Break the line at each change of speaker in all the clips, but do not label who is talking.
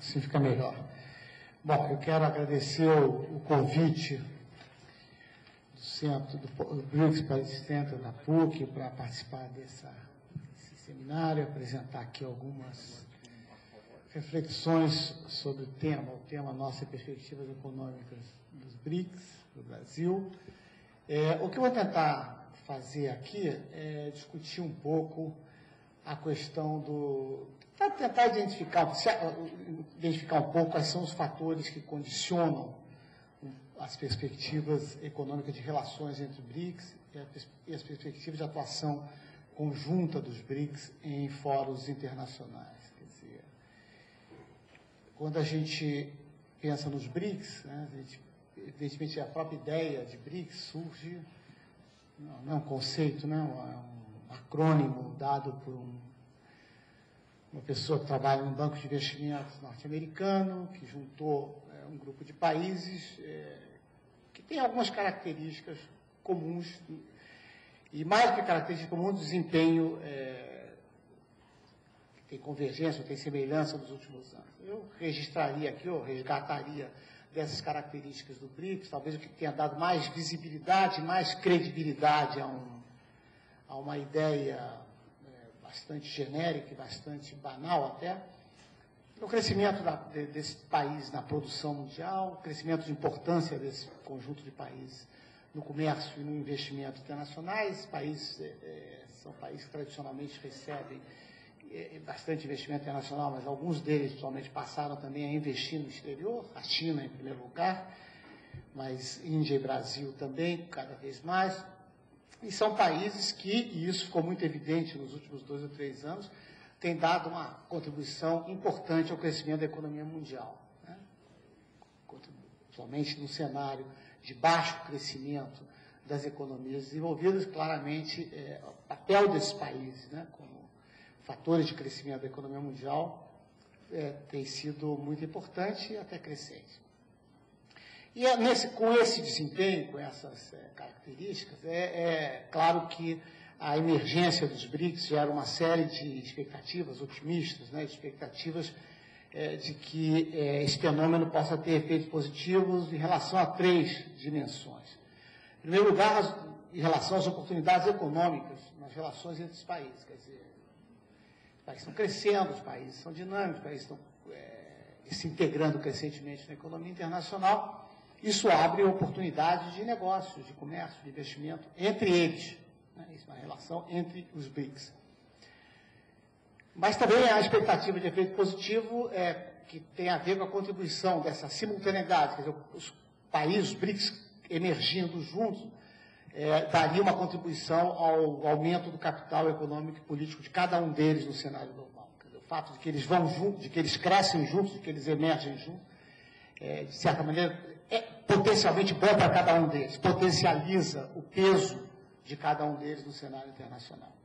Assim fica melhor. Bom, eu quero agradecer o convite do Centro do BRICS Policy Center da PUC para participar desse seminário, apresentar aqui algumas reflexões sobre o tema nossa perspectivas econômicas dos BRICS, do Brasil. O que eu vou tentar fazer aqui é discutir um pouco a questão tentar identificar um pouco quais são os fatores que condicionam as perspectivas econômicas de relações entre o BRICS e as perspectivas de atuação conjunta dos BRICS em fóruns internacionais. Quer dizer, quando a gente pensa nos BRICS, né, evidentemente a própria ideia de BRICS surge, não é um conceito, não é um acrônimo dado por uma pessoa que trabalha num banco de investimentos norte-americano, que juntou um grupo de países que tem algumas características comuns, e mais do que características comuns, desempenho que tem convergência, tem semelhança nos últimos anos. Eu registraria aqui, ou resgataria dessas características do BRICS, talvez o que tenha dado mais visibilidade, mais credibilidade a uma ideia bastante genérica e bastante banal até, o crescimento desse país na produção mundial, o crescimento de importância desse conjunto de países no comércio e no investimento internacionais. Países são países que tradicionalmente recebem bastante investimento internacional, mas alguns deles, principalmente, passaram também a investir no exterior, a China em primeiro lugar, mas Índia e Brasil também, cada vez mais. E são países que, e isso ficou muito evidente nos últimos 2 ou 3 anos, têm dado uma contribuição importante ao crescimento da economia mundial, né? Somente no cenário de baixo crescimento das economias desenvolvidas, claramente, o papel desses países, né, como fatores de crescimento da economia mundial, tem sido muito importante e até crescente. E com esse desempenho, com essas características, claro que a emergência dos BRICS gera uma série de expectativas otimistas, né, expectativas de que esse fenômeno possa ter efeitos positivos em relação a 3 dimensões. Em primeiro lugar, em relação às oportunidades econômicas nas relações entre os países. Quer dizer, os países estão crescendo, os países são dinâmicos, os países estão se integrando crescentemente na economia internacional. Isso abre oportunidades de negócios, de comércio, de investimento entre eles, né? Isso é uma relação entre os BRICS. Mas também há a expectativa de efeito positivo que tem a ver com a contribuição dessa simultaneidade, quer dizer, os países BRICS emergindo juntos, daria uma contribuição ao aumento do capital econômico e político de cada um deles no cenário global. Quer dizer, o fato de que eles vão juntos, de que eles crescem juntos, de que eles emergem juntos, de certa maneira, é potencialmente bom para cada um deles, potencializa o peso de cada um deles no cenário internacional.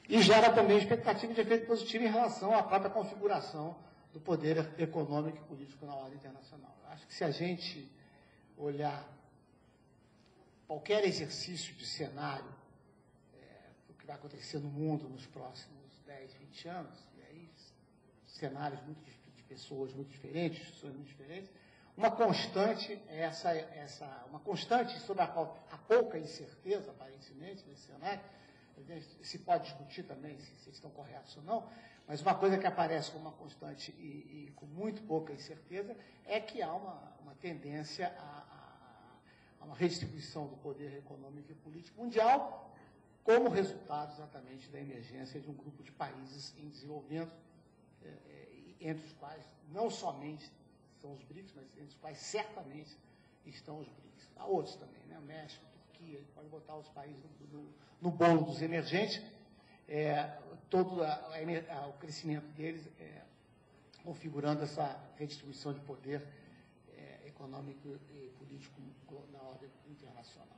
E gera também expectativa de efeito positivo em relação à própria configuração do poder econômico e político na ordem internacional. Acho que se a gente olhar qualquer exercício de cenário do que vai acontecer no mundo nos próximos 10, 20 anos, e aí cenários de pessoas muito diferentes, instituições muito diferentes, uma constante uma constante sobre a pouca incerteza, aparentemente, nesse cenário. Se pode discutir também se eles estão corretos ou não, mas uma coisa que aparece como uma constante e com muito pouca incerteza é que há uma tendência a uma redistribuição do poder econômico e político mundial como resultado exatamente da emergência de um grupo de países em desenvolvimento, entre os quais não somente são os BRICS, mas entre os quais certamente estão os BRICS. Há outros também, né? México, Turquia, pode botar os países no bolo dos emergentes, todo o crescimento deles configurando essa redistribuição de poder econômico e político na ordem internacional.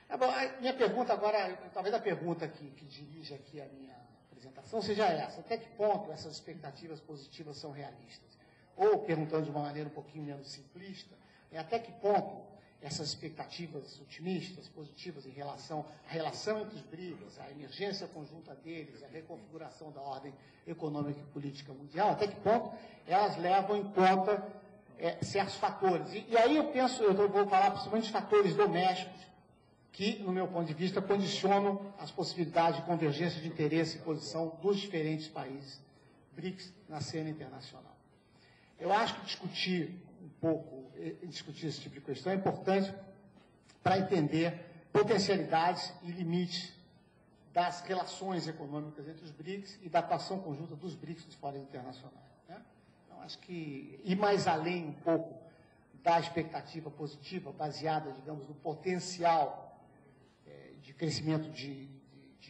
A minha pergunta agora, talvez a pergunta que dirige aqui a minha apresentação seja essa: até que ponto essas expectativas positivas são realistas? Ou, perguntando de uma maneira um pouquinho menos simplista, até que ponto essas expectativas otimistas, positivas em relação à relação entre os BRICS, a emergência conjunta deles, a reconfiguração da ordem econômica e política mundial, até que ponto elas levam em conta certos fatores. E aí eu vou falar principalmente de fatores domésticos, que, no meu ponto de vista, condicionam as possibilidades de convergência de interesse e posição dos diferentes países BRICS na cena internacional. Eu acho que discutir esse tipo de questão é importante para entender potencialidades e limites das relações econômicas entre os BRICS e da atuação conjunta dos BRICS nos fóruns internacionais. Né? Então, acho que ir mais além um pouco da expectativa positiva, baseada, digamos, no potencial de crescimento de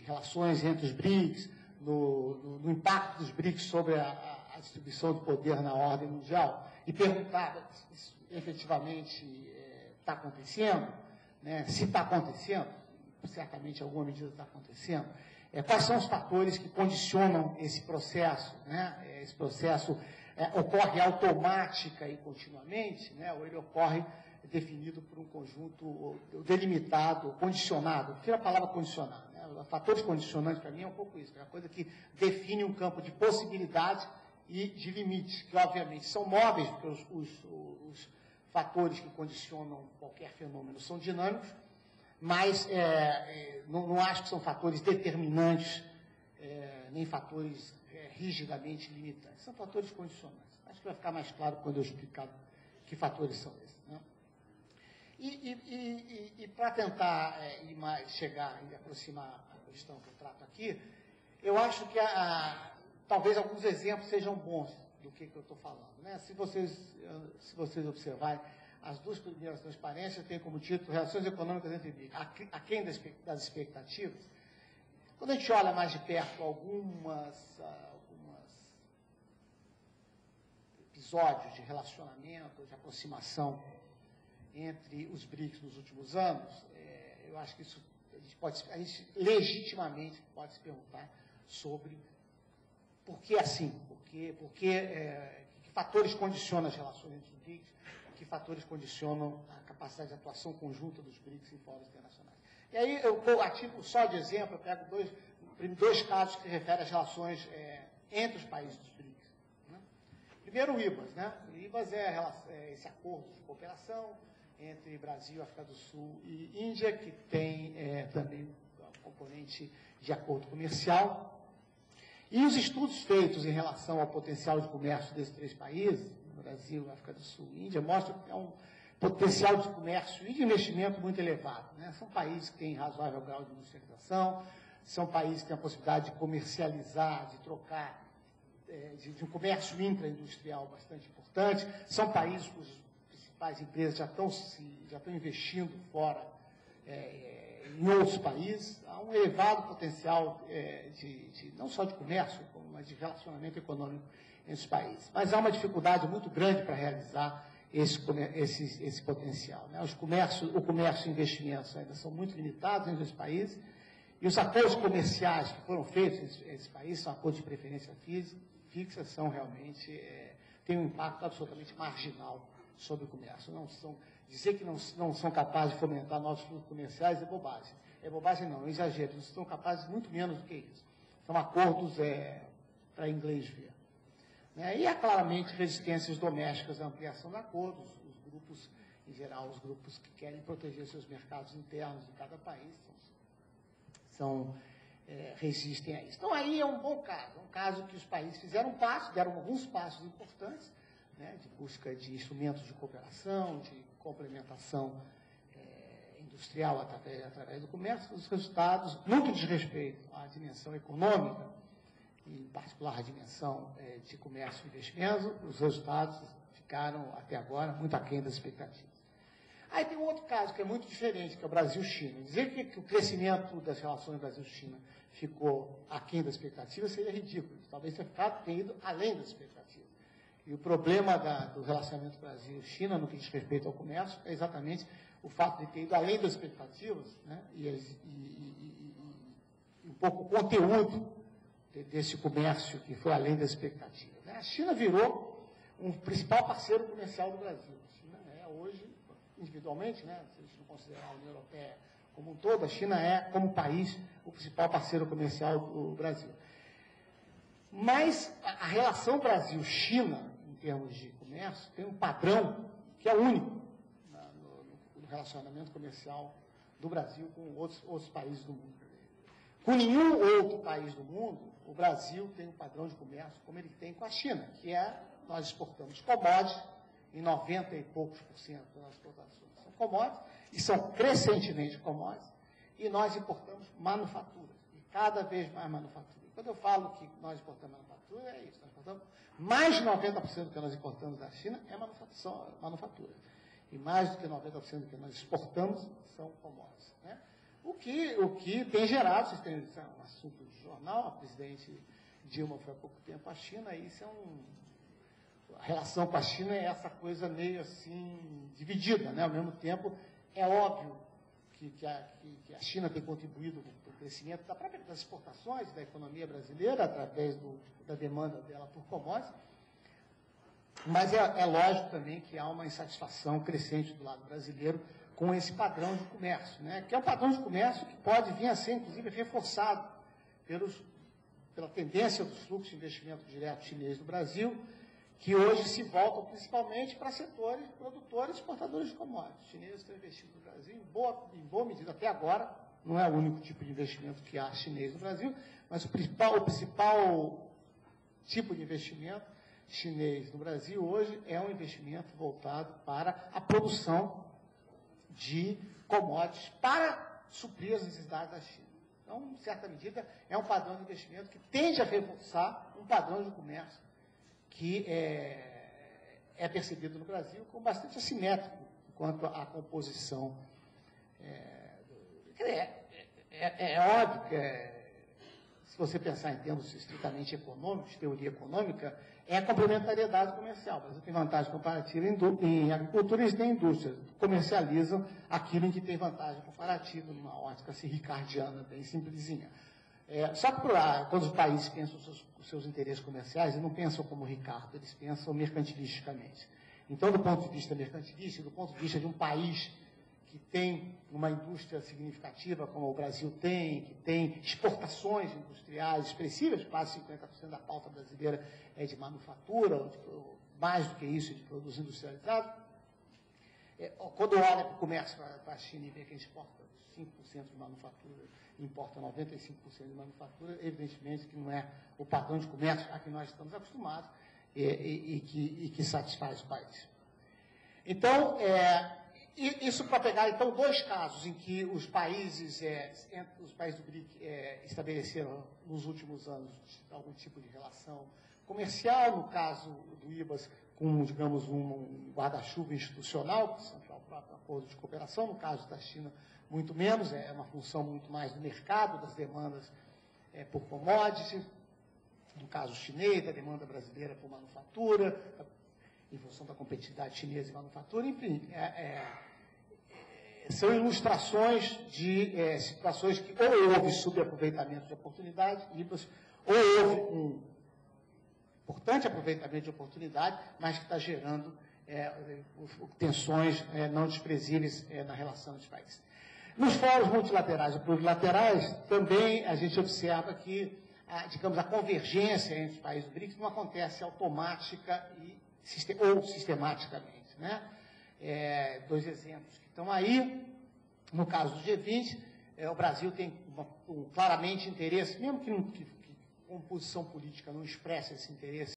relações entre os BRICS, no impacto dos BRICS sobre a distribuição do poder na ordem mundial, e perguntar se isso efetivamente está acontecendo, né? Se está acontecendo, certamente em alguma medida está acontecendo, quais são os fatores que condicionam esse processo, né? Esse processo ocorre automática e continuamente, né? Ou ele ocorre definido por um conjunto delimitado, condicionado. Tira a palavra condicionado. Né? Fatores condicionantes, para mim, é um pouco isso. É uma coisa que define um campo de possibilidades e de limites, que, obviamente, são móveis, porque os fatores que condicionam qualquer fenômeno são dinâmicos, mas não acho que são fatores determinantes, nem fatores rigidamente limitantes. São fatores condicionantes. Acho que vai ficar mais claro quando eu explicar que fatores são esses. Né? E para tentar chegar e aproximar a questão que eu trato aqui, eu acho que talvez alguns exemplos sejam bons do que eu estou falando. Né? Se vocês observarem, as duas primeiras transparências têm como título Relações Econômicas entre BRICS, aquém das expectativas. Quando a gente olha mais de perto algumas episódios de relacionamento, de aproximação entre os BRICS nos últimos anos, eu acho que isso a gente legitimamente pode se perguntar sobre por que assim, que fatores condicionam as relações entre os BRICS, que fatores condicionam a capacidade de atuação conjunta dos BRICS em fóruns internacionais. E aí, a título só de exemplo, eu pego dois casos que se referem às relações entre os países dos BRICS. Né? Primeiro, o IBAS. Né? O IBAS é esse acordo de cooperação entre Brasil, África do Sul e Índia, que tem também um componente de acordo comercial. E os estudos feitos em relação ao potencial de comércio desses três países, Brasil, África do Sul e Índia, mostram que é um potencial de comércio e de investimento muito elevado. Né? São países que têm razoável grau de industrialização, são países que têm a possibilidade de comercializar, de trocar, de um comércio intraindustrial bastante importante, são países cujas principais empresas já estão investindo fora em outros países. Há um elevado potencial não só de comércio, mas de relacionamento econômico entre os países. Mas há uma dificuldade muito grande para realizar esse potencial. Né? O comércio e investimentos ainda são muito limitados entre os países, e os acordos comerciais que foram feitos entre esses países são acordos de preferência fixa, são realmente, têm um impacto absolutamente marginal sobre o comércio. Dizer que não são capazes de fomentar novos fluxos comerciais é bobagem. É bobagem não, é exagero. Eles são capazes de muito menos do que isso. São acordos para inglês ver. Né? E há claramente resistências domésticas à ampliação de acordos. Os grupos, em geral, os grupos que querem proteger seus mercados internos de cada país, resistem a isso. Então, aí é um bom caso. É um caso que os países fizeram deram alguns passos importantes, né, de busca de instrumentos de cooperação, de complementação industrial através do comércio. Os resultados, no que diz respeito à dimensão econômica, em particular a dimensão de comércio e investimento, os resultados ficaram, até agora, muito aquém das expectativas. Aí tem um outro caso que é muito diferente, que é o Brasil-China. Dizer que o crescimento das relações Brasil-China ficou aquém das expectativas seria ridículo. Talvez tenha ido além das expectativas. E o problema do relacionamento Brasil-China, no que diz respeito ao comércio, é exatamente o fato de ter ido além das expectativas, né, e um pouco o conteúdo desse comércio que foi além das expectativas. Né? A China virou um principal parceiro comercial do Brasil. A China é hoje individualmente, né, se a gente não considerar a União Europeia como um todo, a China é, como país, o principal parceiro comercial do Brasil. Mas a relação Brasil-China, em termos de comércio, tem um padrão que é único no relacionamento comercial do Brasil com outros países do mundo. Com nenhum outro país do mundo, o Brasil tem um padrão de comércio como ele tem com a China, que é, nós exportamos commodities, em 90 e poucos por cento das nossas exportações são commodities, e são crescentemente commodities, e nós importamos manufaturas, e cada vez mais manufaturas. Quando eu falo que nós exportamos manufatura, é isso, nós exportamos mais de 90% do que nós importamos da China é manufatura. E mais do que 90% do que nós exportamos são commodities, né? O que tem gerado, vocês têm um assunto de jornal, a presidente Dilma foi há pouco tempo à China, e isso a relação com a China é essa coisa meio assim, dividida, né? Ao mesmo tempo, é óbvio que a China tem contribuído para o crescimento das exportações da economia brasileira, através da demanda dela por commodities, mas é lógico também que há uma insatisfação crescente do lado brasileiro com esse padrão de comércio, né? Que é um padrão de comércio que pode vir a ser, inclusive, reforçado pela tendência dos fluxos de investimento direto chinês no Brasil, que hoje se voltam principalmente para setores produtores e exportadores de commodities. Os chineses estão investindo no Brasil em boa medida, até agora, não é o único tipo de investimento que há chinês no Brasil, mas o principal tipo de investimento chinês no Brasil hoje é um investimento voltado para a produção de commodities para suprir as necessidades da China. Então, em certa medida, é um padrão de investimento que tende a reforçar um padrão de comércio que é percebido no Brasil como bastante assimétrico quanto à composição. É óbvio que, se você pensar em termos estritamente econômicos, teoria econômica, é a complementariedade comercial. O Brasil tem vantagem comparativa em agricultura e em indústria. Comercializam aquilo em que tem vantagem comparativa, numa ótica assim, ricardiana, bem simplesinha. Só que quando os países pensam os seus interesses comerciais, eles não pensam como Ricardo, eles pensam mercantilisticamente. Então, do ponto de vista mercantilístico, do ponto de vista de um país que tem uma indústria significativa, como o Brasil tem, que tem exportações industriais expressivas, quase 50% da pauta brasileira é de manufatura, mais do que isso, de produtos industrializados. Quando olha para o comércio para a China e vê que a gente exporta 5% de manufatura, importa 95% de manufatura, evidentemente que não é o padrão de comércio a que nós estamos acostumados e que satisfaz o país. Então, isso para pegar, então, dois casos em que os países do BRIC estabeleceram, nos últimos anos, algum tipo de relação comercial, no caso do IBAS, com, digamos, um guarda-chuva institucional, que são o próprio acordo de cooperação, no caso da China, muito menos, é uma função muito mais do mercado, das demandas por commodities, no caso chinês, da demanda brasileira por manufatura, em função da competitividade chinesa e manufatura, enfim, são ilustrações de situações que ou houve subaproveitamento de oportunidade, ou houve um importante aproveitamento de oportunidade, mas que está gerando tensões não desprezíveis na relação dos países. Nos fóruns multilaterais e plurilaterais, também a gente observa que, digamos, a convergência entre os países do BRICS não acontece automática ou sistematicamente, né? Dois exemplos que estão aí. No caso do G20, o Brasil tem claramente interesse, mesmo que com posição política não expresse esse interesse